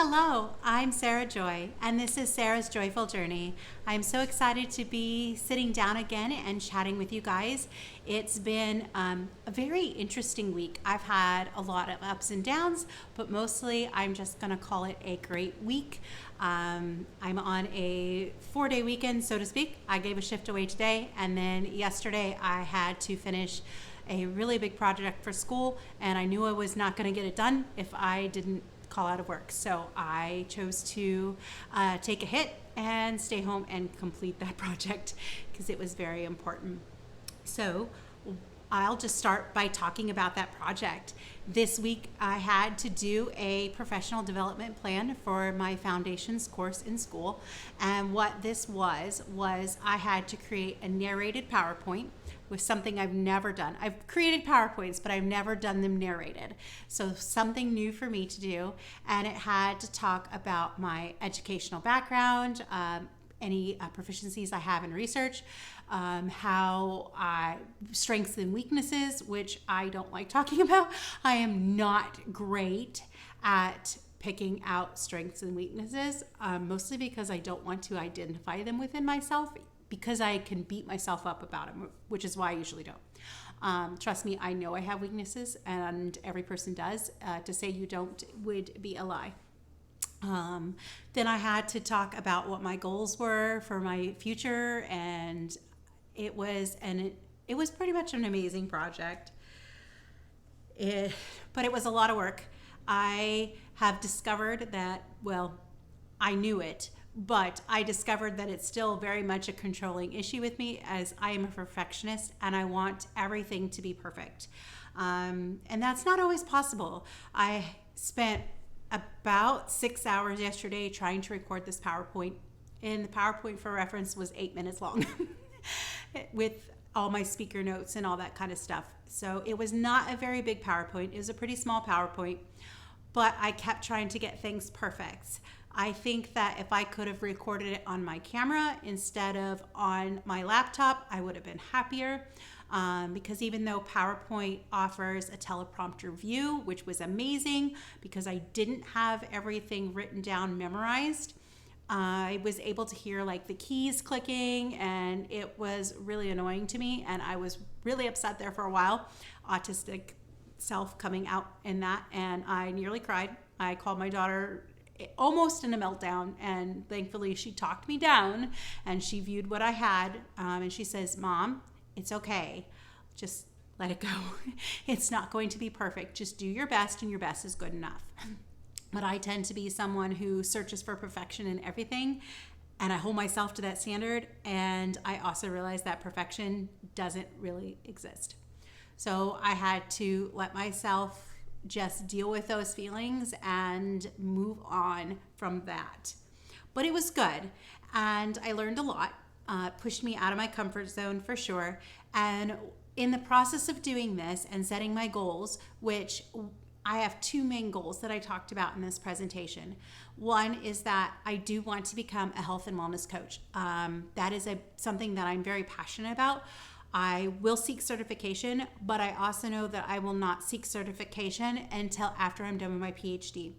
Hello, I'm Sarah Joy, and this is Sarah's Joyful Journey. I'm so excited to be sitting down again and chatting with you guys. It's been a very interesting week. I've had a lot of ups and downs, but mostly I'm just going to call it a great week. I'm on a 4-day weekend, so to speak. I gave a shift away today, and then yesterday I had to finish a really big project for school, and I knew I was not going to get it done if I didn't call out of work. So I chose to take a hit and stay home and complete that project because it was very important. So I'll just start by talking about that project. This week I had to do a professional development plan for my foundations course in school. And what this was I had to create a narrated PowerPoint with something I've never done. I've created PowerPoints, but I've never done them narrated. So something new for me to do. And it had to talk about my educational background, any proficiencies I have in research, how strengths and weaknesses, which I don't like talking about. I am not great at picking out strengths and weaknesses, mostly because I don't want to identify them within myself, because I can beat myself up about them, which is why I usually don't. Trust me, I know I have weaknesses, and every person does. To say you don't would be a lie. Then I had to talk about what my goals were for my future, and it was pretty much an amazing project. But it was a lot of work. I have discovered that, well, I knew it, but I discovered that it's still very much a controlling issue with me, as I am a perfectionist and I want everything to be perfect. And that's not always possible. I spent about 6 hours yesterday trying to record this PowerPoint, and the PowerPoint, for reference, was 8 minutes long with all my speaker notes and all that kind of stuff. So it was not a very big PowerPoint. It was a pretty small PowerPoint, but I kept trying to get things perfect. I think that if I could have recorded it on my camera instead of on my laptop, I would have been happier. Because even though PowerPoint offers a teleprompter view, which was amazing because I didn't have everything written down memorized, I was able to hear like the keys clicking, and it was really annoying to me, and I was really upset there for a while. Autistic self coming out in that, and I nearly cried. I called my daughter almost in a meltdown, and thankfully she talked me down, and she viewed what I had, and she says, "Mom, it's okay. Just let it go. It's not going to be perfect. Just do your best, and your best is good enough." But I tend to be someone who searches for perfection in everything, and I hold myself to that standard, and I also realize that perfection doesn't really exist. So I had to let myself just deal with those feelings and move on from that. But it was good, and I learned a lot. Pushed me out of my comfort zone for sure. And in the process of doing this and setting my goals, which I have two main goals that I talked about in this presentation. One is that I do want to become a health and wellness coach. That is something that I'm very passionate about. I will seek certification, but I also know that I will not seek certification until after I'm done with my PhD,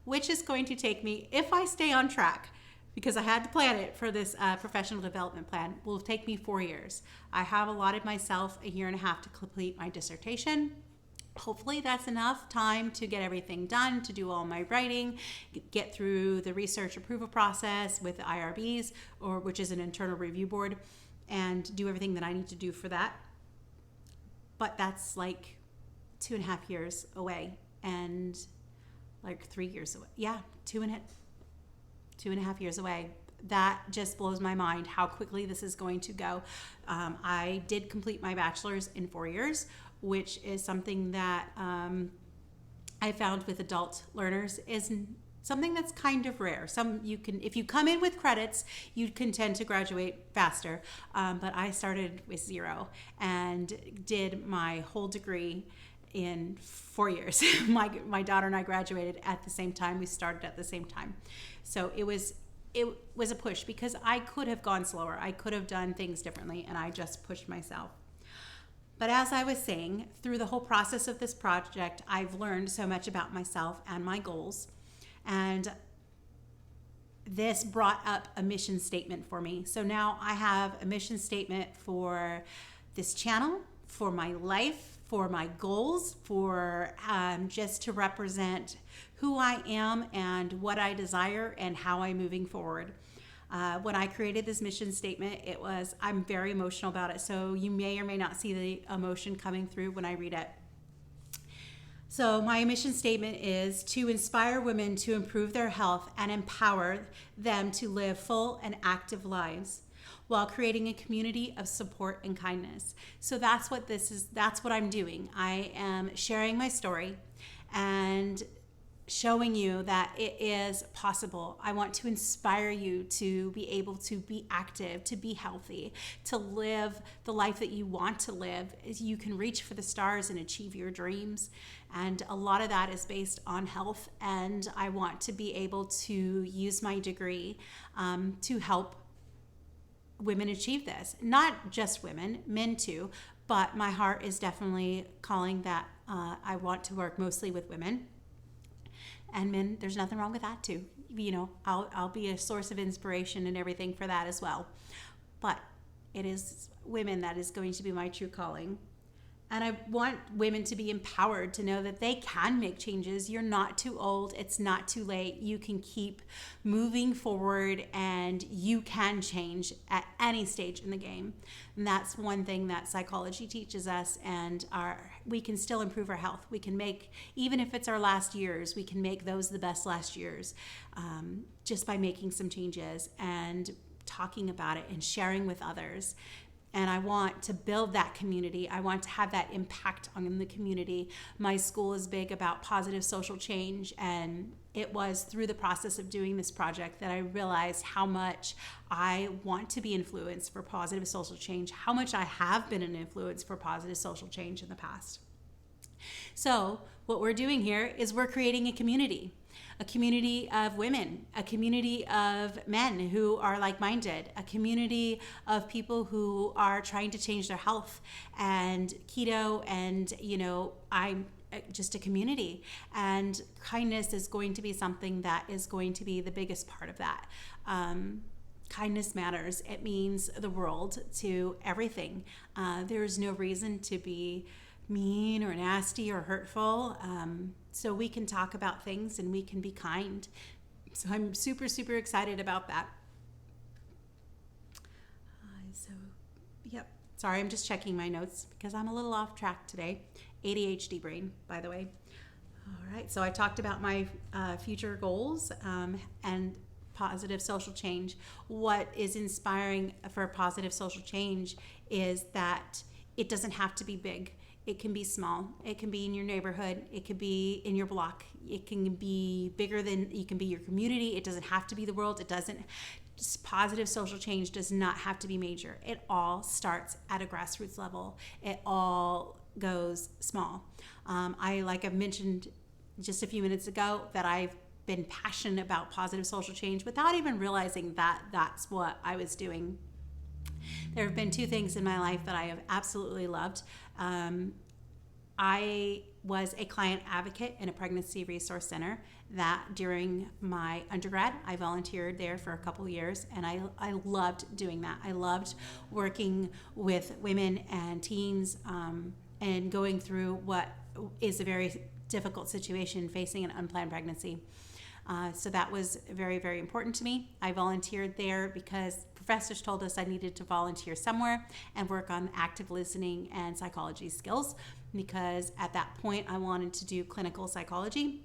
which is going to take me, if I stay on track, because I had to plan it for this professional development plan, will take me 4 years. I have allotted myself a year and a half to complete my dissertation. Hopefully that's enough time to get everything done, to do all my writing, get through the research approval process with the IRBs, which is an internal review board, and do everything that I need to do for that. But that's like 2.5 years away, and like 3 years away. Yeah, 2.5 years away. That just blows my mind how quickly this is going to go. I did complete my bachelor's in 4 years, which is something that I found with adult learners is something that's kind of rare. If you come in with credits, you can tend to graduate faster. But I started with 0 and did my whole degree in 4 years. My daughter and I graduated at the same time. We started at the same time. So it was a push because I could have gone slower. I could have done things differently, and I just pushed myself. But as I was saying, through the whole process of this project, I've learned so much about myself and my goals. And this brought up a mission statement for me. So now I have a mission statement for this channel, for my life, for my goals, for just to represent who I am and what I desire and how I'm moving forward. When I created this mission statement, I'm very emotional about it. So you may or may not see the emotion coming through when I read it. So my mission statement is to inspire women to improve their health and empower them to live full and active lives while creating a community of support and kindness. So that's what this is. That's what I'm doing. I am sharing my story and showing you that it is possible. I want to inspire you to be able to be active, to be healthy, to live the life that you want to live. You can reach for the stars and achieve your dreams. And a lot of that is based on health. And I want to be able to use my degree to help women achieve this. Not just women, men too. But my heart is definitely calling that I want to work mostly with women. And men, there's nothing wrong with that too. You know, I'll be a source of inspiration and everything for that as well. But it is women that is going to be my true calling. And I want women to be empowered to know that they can make changes. You're not too old. It's not too late. You can keep moving forward and you can change at any stage in the game. And that's one thing that psychology teaches us, and we can still improve our health. We can make, even if it's our last years, we can make those the best last years just by making some changes and talking about it and sharing with others. And I want to build that community. I want to have that impact on the community. My school is big about positive social change, and it was through the process of doing this project that I realized how much I want to be influenced for positive social change, how much I have been an influence for positive social change in the past. So what we're doing here is we're creating a community of women, a community of men who are like-minded, a community of people who are trying to change their health and keto, and I'm just a community. And kindness is going to be something that is going to be the biggest part of that. Kindness matters. It means the world to everything. There's no reason to be mean or nasty or hurtful. So we can talk about things and we can be kind. So I'm super, super excited about that. Yep. Sorry, I'm just checking my notes because I'm a little off track today. ADHD brain, by the way. All right. So I talked about my future goals and positive social change. What is inspiring for positive social change is that it doesn't have to be big. It can be small. It can be in your neighborhood. It could be in your block. It can be bigger than, it can be your community. It doesn't have to be the world. Positive social change does not have to be major. It all starts at a grassroots level. It all goes small. Like I mentioned just a few minutes ago, that I've been passionate about positive social change without even realizing that that's what I was doing. There have been two things in my life that I have absolutely loved. I was a client advocate in a pregnancy resource center that during my undergrad, I volunteered there for a couple years, and I loved doing that. I loved working with women and teens and going through what is a very difficult situation facing an unplanned pregnancy. So that was very, very important to me. I volunteered there because professors told us I needed to volunteer somewhere and work on active listening and psychology skills, because at that point I wanted to do clinical psychology,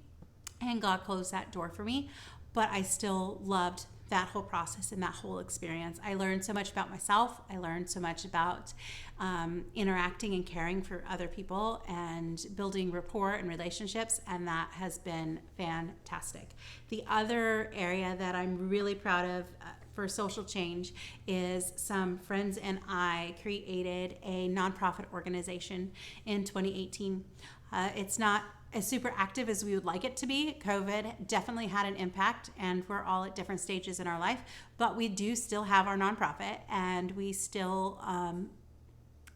and God closed that door for me. But I still loved that whole process and that whole experience. I learned so much about myself. I learned so much about interacting and caring for other people and building rapport and relationships, and that has been fantastic. The other area that I'm really proud of for social change is some friends and I created a nonprofit organization in 2018. It's not as super active as we would like it to be. COVID definitely had an impact, and we're all at different stages in our life, but we do still have our nonprofit, and we still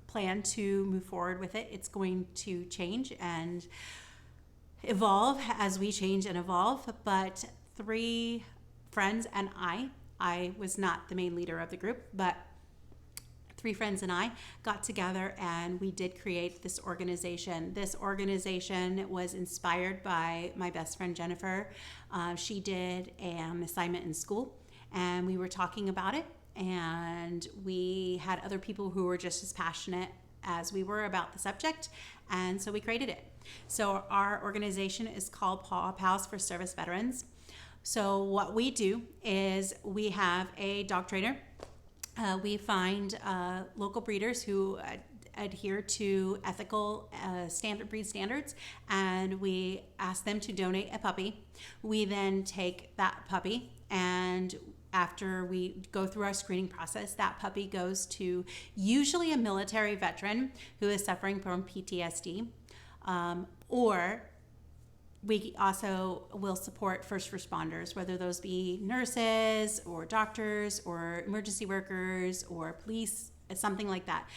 plan to move forward with it. It's going to change and evolve as we change and evolve, but friends and I was not the main leader of the group, but 3 friends and I got together and we did create this organization. This organization was inspired by my best friend Jennifer. She did an assignment in school and we were talking about it, and we had other people who were just as passionate as we were about the subject, and so we created it. So our organization is called Paw Pals for Service Veterans. So what we do is we have a dog trainer. We find local breeders who adhere to ethical breed standards, and we ask them to donate a puppy. We then take that puppy, and after we go through our screening process, that puppy goes to usually a military veteran who is suffering from PTSD, or we also will support first responders, whether those be nurses or doctors or emergency workers or police, something like that.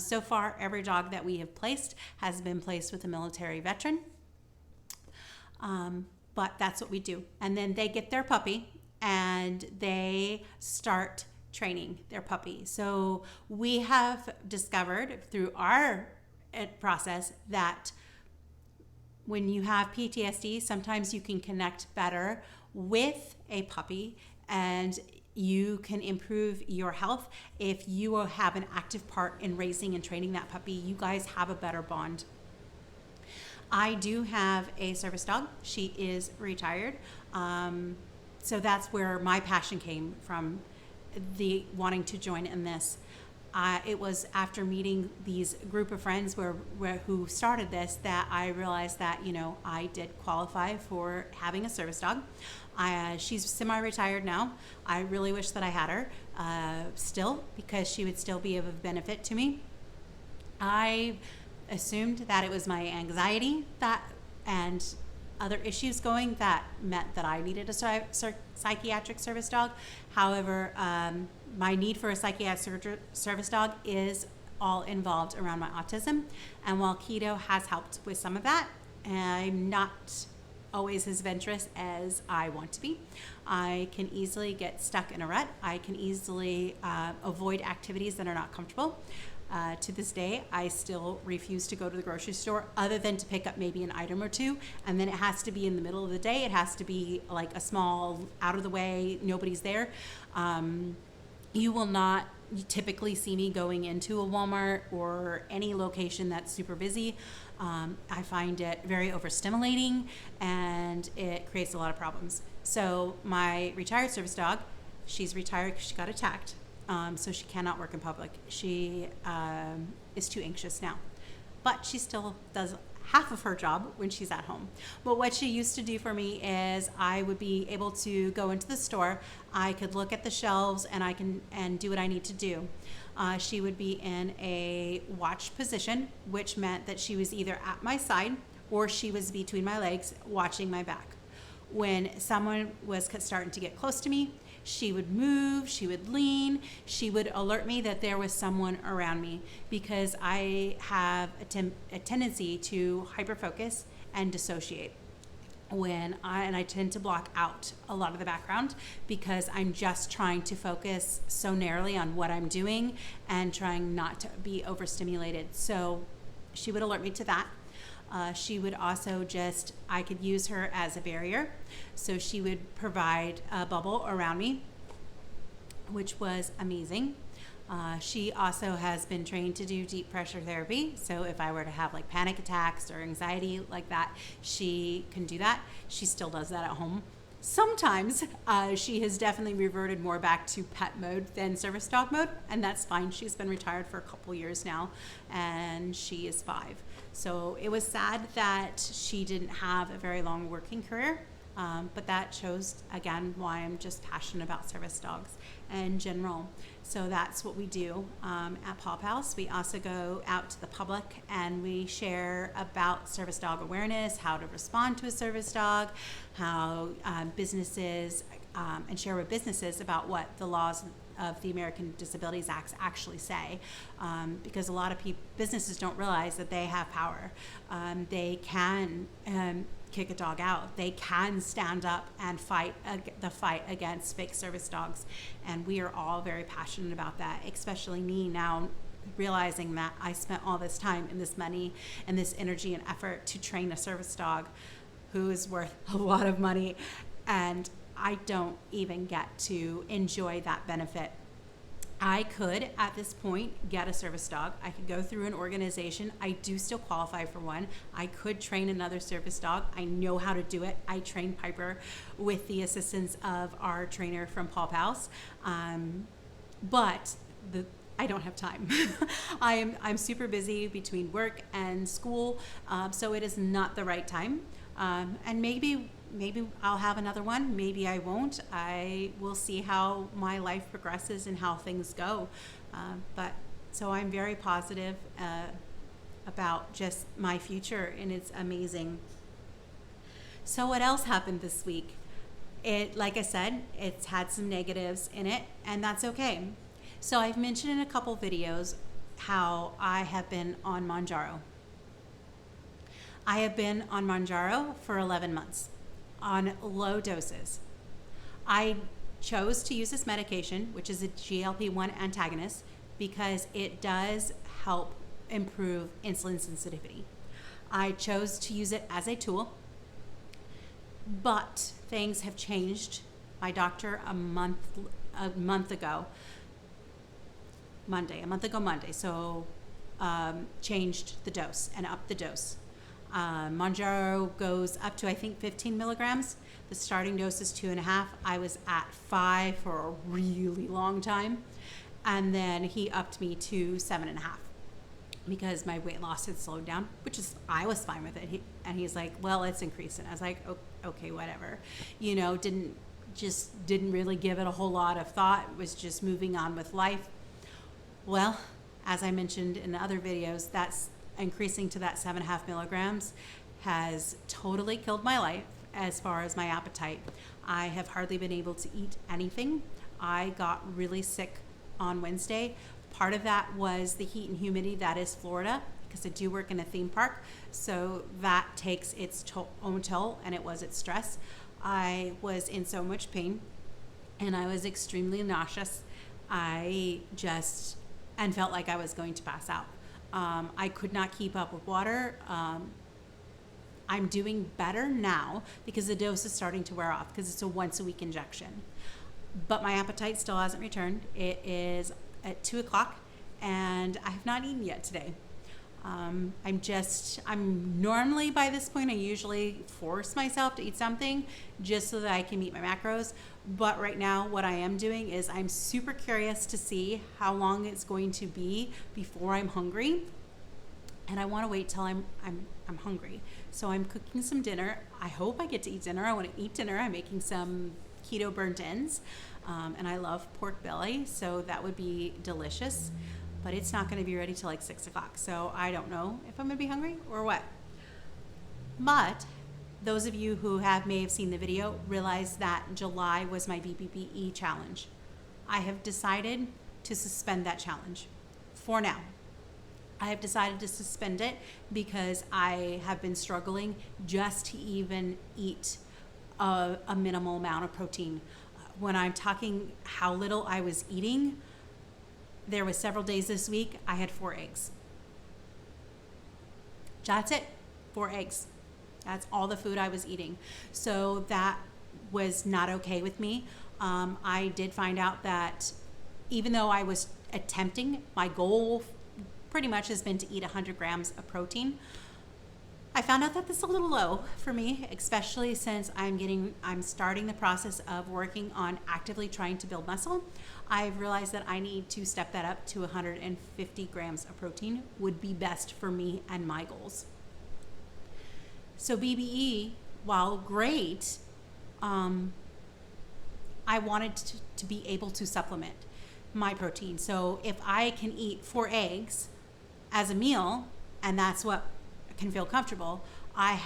So far, every dog that we have placed has been placed with a military veteran. But that's what we do. And then they get their puppy and they start training their puppy. So we have discovered through our process that when you have PTSD, sometimes you can connect better with a puppy and you can improve your health. If you have an active part in raising and training that puppy, you guys have a better bond. I do have a service dog. She is retired. So that's where my passion came from, the wanting to join in this. It was after meeting these group of friends who started this that I realized that, I did qualify for having a service dog. She's semi-retired now. I really wish that I had her still, because she would still be of benefit to me. I assumed that it was my anxiety and other issues going that meant that I needed a psychiatric service dog. However, my need for a psychiatric service dog is all involved around my autism. And while keto has helped with some of that, I'm not always as adventurous as I want to be. I can easily get stuck in a rut. I can easily avoid activities that are not comfortable. To this day, I still refuse to go to the grocery store other than to pick up maybe an item or two. And then it has to be in the middle of the day. It has to be like a small, out of the way, nobody's there. You will not typically see me going into a Walmart or any location that's super busy. I find it very overstimulating and it creates a lot of problems. So my retired service dog, she's retired because she got attacked. So she cannot work in public. She is too anxious now, but she still does half of her job when she's at home. But what she used to do for me is I would be able to go into the store. I could look at the shelves and do what I need to do. She would be in a watch position, which meant that she was either at my side or she was between my legs watching my back. When someone was starting to get close to me, she would move, she would lean, she would alert me that there was someone around me, because I have a tendency to hyperfocus and dissociate. I tend to block out a lot of the background because I'm just trying to focus so narrowly on what I'm doing and trying not to be overstimulated. So she would alert me to that. She would also I could use her as a barrier. So she would provide a bubble around me, which was amazing. She also has been trained to do deep pressure therapy. So if I were to have like panic attacks or anxiety like that, she can do that. She still does that at home. Sometimes she has definitely reverted more back to pet mode than service dog mode, and that's fine. She's been retired for a couple years now, and she is 5. So it was sad that she didn't have a very long working career, but that shows, again, why I'm just passionate about service dogs in general. So that's what we do at Paw Pals. We also go out to the public and we share about service dog awareness, how to respond to a service dog, how businesses, and share with businesses about what the laws of the American Disabilities Act actually say, because a lot of businesses don't realize that they have power. They can kick a dog out. They can stand up and fight the fight against fake service dogs. And we are all very passionate about that, especially me now, realizing that I spent all this time and this money and this energy and effort to train a service dog who is worth a lot of money, and I don't even get to enjoy that benefit. I could, at this point, get a service dog. I could go through an organization. I do still qualify for one. I could train another service dog. I know how to do it. I train Piper with the assistance of our trainer from Paw Pals. But I don't have time. I'm super busy between work and school, so it is not the right time. And maybe I'll have another one. Maybe I won't. I will see how my life progresses and how things go. But so I'm very positive about just my future, and it's amazing. So what else happened this week? Like I said, it's had some negatives in it, and that's okay. So I've mentioned in a couple videos how I have been on Mounjaro. I have been on Mounjaro for 11 months on low doses. I chose to use this medication, which is a GLP-1 antagonist, because it does help improve insulin sensitivity. I chose to use it as a tool, but things have changed. My doctor a month ago Monday, so changed the dose and upped the dose. Mounjaro goes up to, I think, 15 milligrams. The starting dose is 2.5. I was at 5 for a really long time. And then he upped me to 7.5 because my weight loss had slowed down, which is, I was fine with it. He's like, well, let's increase it. I was like, okay, whatever. Didn't really give it a whole lot of thought. Was just moving on with life. Well, as I mentioned in other videos, that's increasing to that 7.5 milligrams has totally killed my life as far as my appetite. I have hardly been able to eat anything. I got really sick on Wednesday. Part of that was the heat and humidity that is Florida, because I do work in a theme park, so that takes its own toll, and it was its stress. I was in so much pain, and I was extremely nauseous. And felt like I was going to pass out. I could not keep up with water. I'm doing better now because the dose is starting to wear off because it's a once-a-week injection. But my appetite still hasn't returned. It is at 2 o'clock, and I have not eaten yet today. I'm normally, by this point, I usually force myself to eat something just so that I can meet my macros. But right now, what I am doing is I'm super curious to see how long it's going to be before I'm hungry. And I want to wait till I'm hungry. So I'm cooking some dinner. I hope I get to eat dinner. I want to eat dinner. I'm making some keto burnt ends. And I love pork belly, so that would be delicious. But it's not going to be ready till like 6 o'clock. So I don't know if I'm going to be hungry or what. But those of you who may have seen the video realize that July was my BBBE challenge. I have decided to suspend that challenge for now. I have decided to suspend it because I have been struggling just to even eat a minimal amount of protein. When I'm talking how little I was eating, there was several days this week I had 4 eggs. That's it, 4 eggs. That's all the food I was eating. So that was not okay with me. I did find out that even though I was attempting, my goal pretty much has been to eat 100 grams of protein. I found out that this is a little low for me, especially since I'm starting the process of working on actively trying to build muscle. I've realized that I need to step that up to 150 grams of protein would be best for me and my goals. So BBE, while great, I wanted to be able to supplement my protein. So if I can eat 4 eggs as a meal, and that's what can feel comfortable, I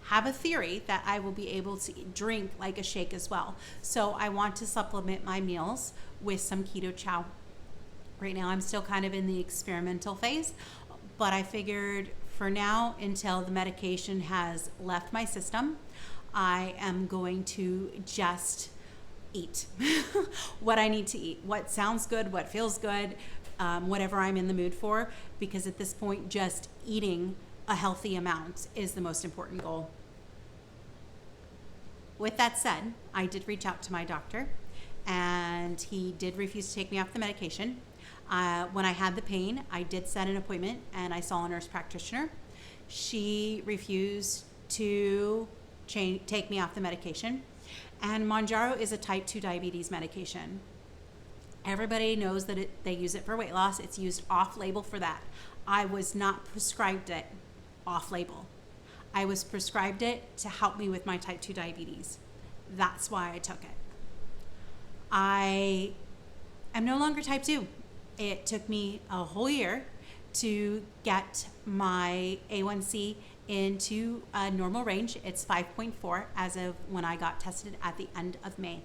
have a theory that I will be able to drink like a shake as well. So I want to supplement my meals with some keto chow. Right now I'm still kind of in the experimental phase, but I figured for now, until the medication has left my system, I am going to just eat what I need to eat, what sounds good, what feels good, whatever I'm in the mood for, because at this point, just eating a healthy amount is the most important goal. With that said, I did reach out to my doctor, and he did refuse to take me off the medication. When I had the pain, I did set an appointment, and I saw a nurse practitioner. She refused to take me off the medication. And Mounjaro is a type 2 diabetes medication. Everybody knows that they use it for weight loss. It's used off-label for that. I was not prescribed it off-label. I was prescribed it to help me with my type 2 diabetes. That's why I took it. I am no longer type 2. It took me a whole year to get my A1C into a normal range. It's 5.4 as of when I got tested at the end of May.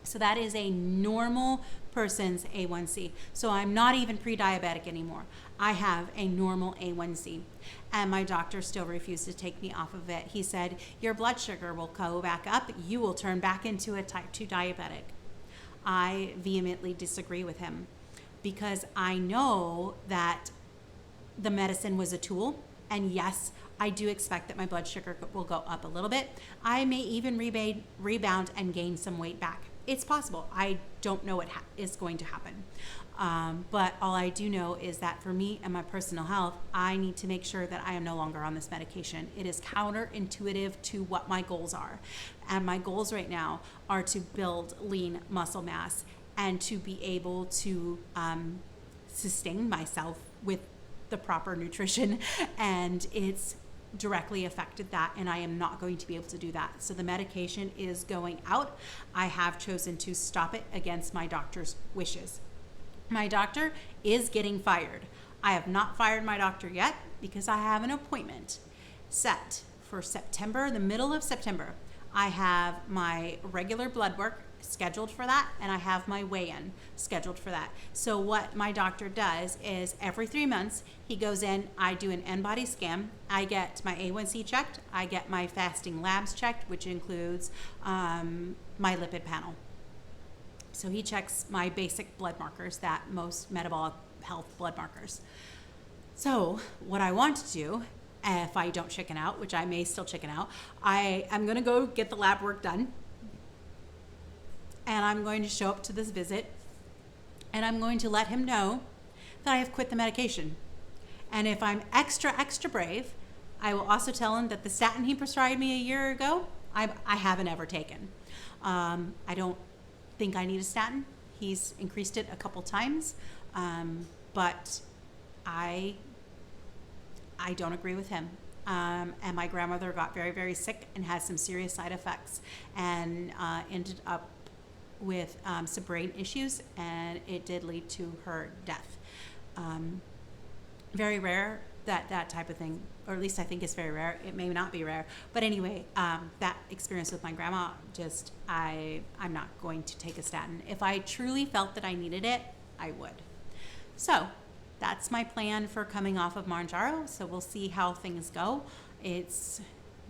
So that is a normal person's A1C. So I'm not even pre-diabetic anymore. I have a normal A1C. And my doctor still refused to take me off of it. He said, your blood sugar will go back up. You will turn back into a type 2 diabetic. I vehemently disagree with him, because I know that the medicine was a tool. And yes, I do expect that my blood sugar will go up a little bit. I may even rebound and gain some weight back. It's possible. I don't know what is going to happen. But all I do know is that for me and my personal health, I need to make sure that I am no longer on this medication. It is counterintuitive to what my goals are. And my goals right now are to build lean muscle mass and to be able to sustain myself with the proper nutrition. And it's directly affected that, and I am not going to be able to do that. So the medication is going out. I have chosen to stop it against my doctor's wishes. My doctor is getting fired. I have not fired my doctor yet, because I have an appointment set for September, the middle of September. I have my regular blood work scheduled for that, and I have my weigh-in scheduled for that. So what my doctor does is every 3 months, he goes in, I do an N-body scan, I get my A1C checked, I get my fasting labs checked, which includes my lipid panel. So he checks my basic blood markers, that most metabolic health blood markers. So what I want to do, if I don't chicken out, which I may still chicken out, I am going to go get the lab work done. And I'm going to show up to this visit, and I'm going to let him know that I have quit the medication. And if I'm extra brave, I will also tell him that the statin he prescribed me a year ago, I haven't ever taken. I don't think I need a statin. He's increased it a couple times, but I don't agree with him. And my grandmother got very, very sick and had some serious side effects, and ended up with some brain issues, and it did lead to her death. Very rare that type of thing, or at least I think it's very rare. It may not be rare, but anyway, that experience with my grandma, just I'm not going to take a statin. If I truly felt that I needed it, I would. So that's my plan for coming off of Mounjaro. So we'll see how things go. It's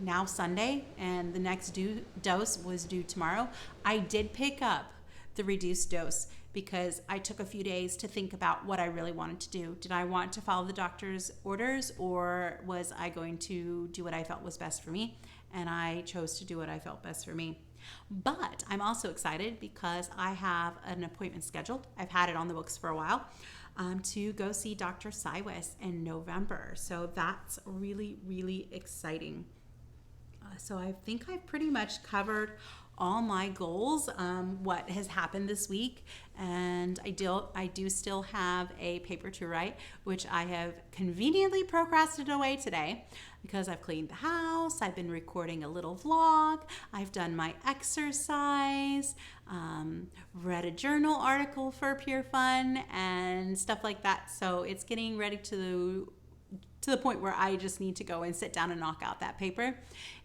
now Sunday, and the next dose was due tomorrow. I did pick up the reduced dose because I took a few days to think about what I really wanted to do. Did I want to follow the doctor's orders, or was I going to do what I felt was best for me? And I chose to do what I felt best for me. But I'm also excited because I have an appointment scheduled. I've had it on the books for a while, to go see Dr. Woes in November. So that's really, really exciting. So I think I've pretty much covered all my goals, what has happened this week, and I do still have a paper to write, which I have conveniently procrastinated away today because I've cleaned the house, I've been recording a little vlog, I've done my exercise, read a journal article for pure fun and stuff like that. So it's getting ready to the point where I just need to go and sit down and knock out that paper.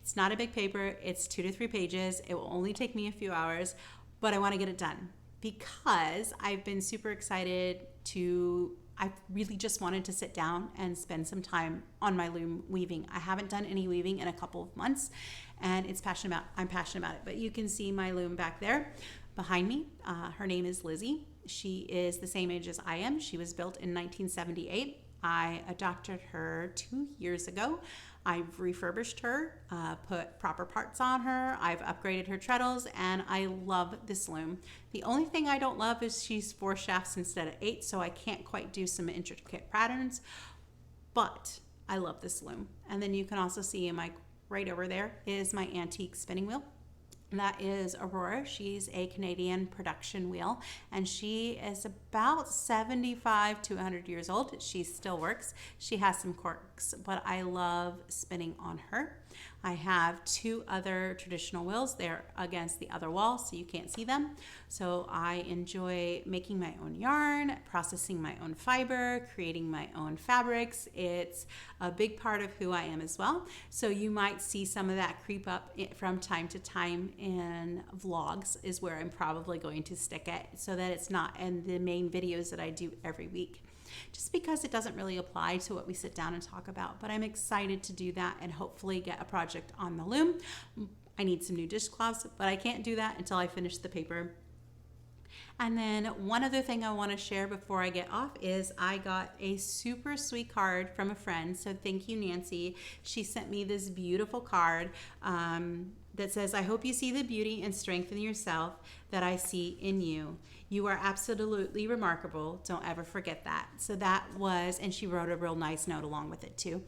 It's not a big paper. It's 2 to 3 pages. It will only take me a few hours, but I want to get it done because I've been super excited to I really just wanted to sit down and spend some time on my loom weaving. I haven't done any weaving in a couple of months, and I'm passionate about it. But you can see my loom back there behind me. Her name is Lizzie. She is the same age as I am. She was built in 1978. I adopted her 2 years ago. I've refurbished her, put proper parts on her. I've upgraded her treadles, and I love this loom. The only thing I don't love is she's 4 shafts instead of 8, so I can't quite do some intricate patterns, but I love this loom. And then you can also see in my right over there is my antique spinning wheel. That is Aurora. She's a Canadian production wheel, and she is about 75 to 100 years old. She still works. She has some quirks, but I love spinning on her. I have 2 other traditional wheels. They're against the other wall, so you can't see them. So I enjoy making my own yarn, processing my own fiber, creating my own fabrics. It's a big part of who I am as well. So you might see some of that creep up from time to time in vlogs is where I'm probably going to stick it, so that it's not in the main videos that I do every week, just because it doesn't really apply to what we sit down and talk about. But I'm excited to do that and hopefully get a project on the loom. I need some new dishcloths, but I can't do that until I finish the paper. And then one other thing I want to share before I get off is I got a super sweet card from a friend. So thank you, Nancy. She sent me this beautiful card that says, "I hope you see the beauty and strength in yourself that I see in you. You are absolutely remarkable. Don't ever forget that." So that was, and she wrote a real nice note along with it too.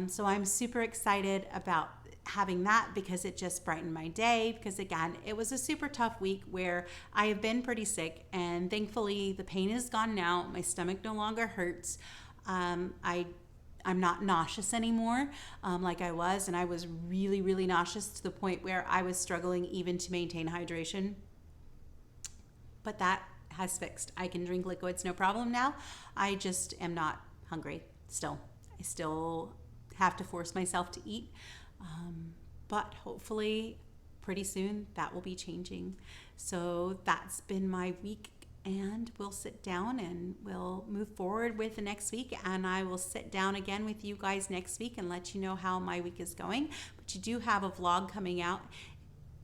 So I'm super excited about having that because it just brightened my day, because again, it was a super tough week where I have been pretty sick, and thankfully the pain is gone now. My stomach no longer hurts. I'm not nauseous anymore like I was, and I was really, really nauseous to the point where I was struggling even to maintain hydration. But that has fixed. I can drink liquids, no problem now. I just am not hungry still. I still have to force myself to eat, but hopefully pretty soon that will be changing. So that's been my week, and we'll sit down and we'll move forward with the next week, and I will sit down again with you guys next week and let you know how my week is going. But you do have a vlog coming out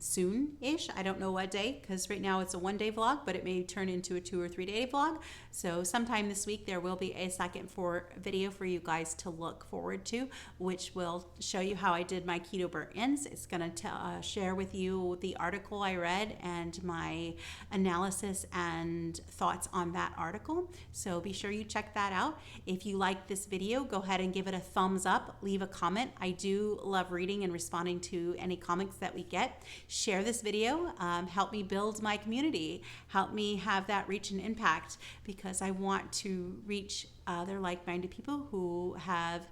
soon-ish. I don't know what day, because right now it's a 1-day vlog, but it may turn into a 2 or 3 day vlog. So sometime this week there will be a second video for you guys to look forward to, which will show you how I did my keto burnt ends. It's going to share with you the article I read and my analysis and thoughts on that article. So be sure you check that out. If you like this video, go ahead and give it a thumbs up, leave a comment. I do love reading and responding to any comments that we get. Share this video, help me build my community, help me have that reach and impact, because I want to reach other like-minded people who have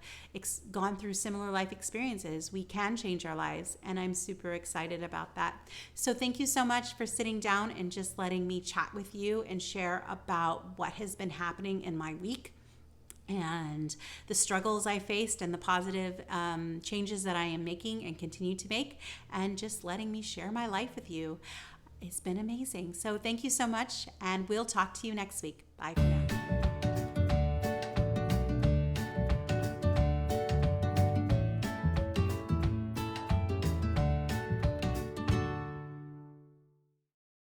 gone through similar life experiences. We can change our lives, and I'm super excited about that. So thank you so much for sitting down and just letting me chat with you and share about what has been happening in my week, and the struggles I faced, and the positive changes that I am making and continue to make, and just letting me share my life with you. It's been amazing. So thank you so much, and we'll talk to you next week. Bye for now.